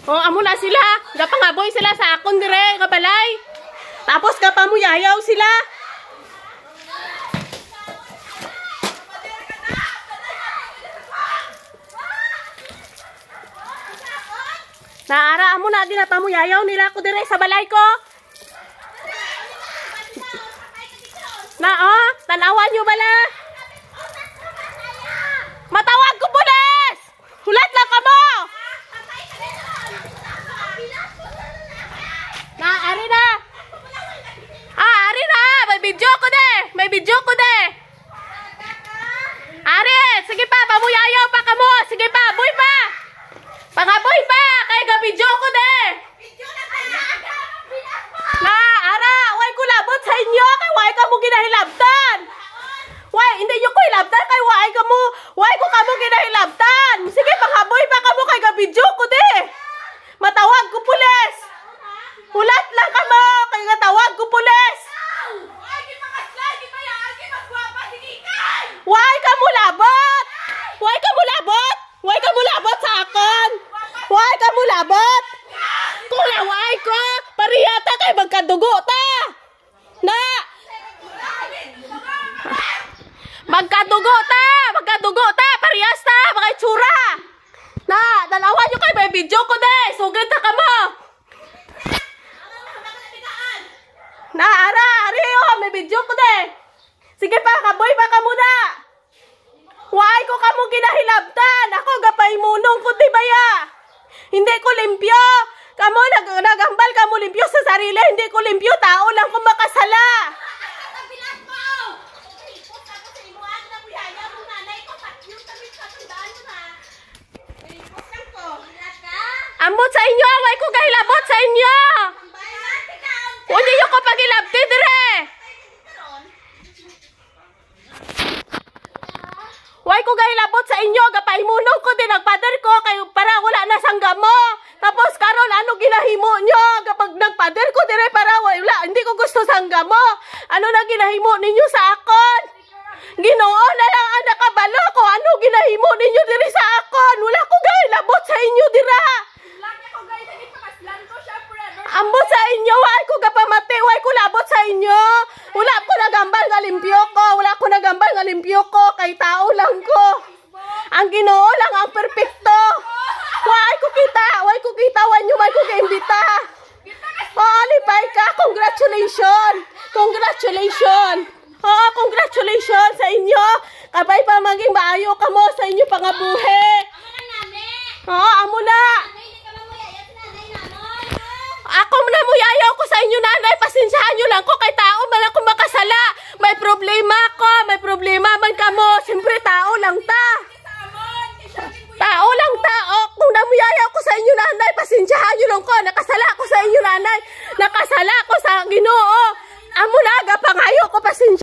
Oh, amo na sila. Gapangaboy sila sa akon dire, kabalay. Tapos gapamuyayaw sila. Naara amo na din na pamuyayaw nila ko dire sa balay ko. Na oh, tanawan nyo bala. Matawag ko pulis! Hulat lang ka mo! Ari na! Ari na! May video ko de! May video ko de! Ari! Sige pa! Pamuyayaw pa ka mo! Sige pa! Boy pa! Pangaboy pa! Kaya ga video ko de! Na! Ara! Way ko labot sa inyo! Kaya way ka mo ginahilabtan! Way! Hindi nyo ko hilabtan! Kaya way ka mo! Way ko ka mo ginahilabtan! Sige! Pangaboy pa ka mo! Kaya ga video ko de! Matawag ko pulis! Hulat lang ka mo! Kaya natawag ko pulis! Why ka mo labot? Why ka mo labot? Why ka mo labot sa akon? Why ka mo labot? Kung laway ko, pariyata kay magkadugo ta! Na! Magkadugo ta! Magkadugo ta! Pariyas ta! Mga itsura! Na! Dalawa nyo kay may video ko de! Sugid na ka mo! Na, ara, ari, oh, may video ko de. Sige pa, kaboy pa ka muna. Why ko ka mo ginahilabtan? Ako, gapay munong ko, tibaya. Hindi ko limpyo. Kamo, nagambal ka mo limpyo sa sarili. Hindi ko limpyo, tao lang kung makasala. Ambot sa inyo, why ko kahilabot sa inyo? Hindi nyo ko pagilabti dire. Why ko gahilabot sa inyo? Gapaimunong ko din nagpader ko kayo para wala na sangga mo. Tapos karon ano ginahimo nyo? Kapag nagpader ko dire para wala, hindi ko gusto sangga mo. Ano na ginahimo ninyo sa akon? Ginoo na lang ang nakabalo ko. Ano ginahimo ninyo dire sa akon? Wala ko gahilabot sa inyo dira. Ambot sa inyo, why ko gapamati, why ko labot sa inyo. Wala ko nagambal nga limpyo ko, wala ko nagambal nga limpyo ko, kay tao lang ko. Ang Ginoo lang ang perpekto. Why ko kita, why ko kaimbita. Oh, alipay ka, congratulations. Congratulations. Oh, congratulations sa inyo. Kabay pa maging maayo ka mo sa inyo pangabuhi. Oh, amo na. Ako na mo yayaw ko sa inyo nanay, pasensyahan nyo lang ko kay tao man ako makasala. May problema ko, may problema man ka mo. Siyempre tao lang ta. Tao lang ta. O, kung namuyayaw ko sa inyo nanay, pasensyahan nyo lang ko. Nakasala ko sa inyo nanay. Nakasala ko sa Ginoo. Amo na, gapangayo ko pasensya.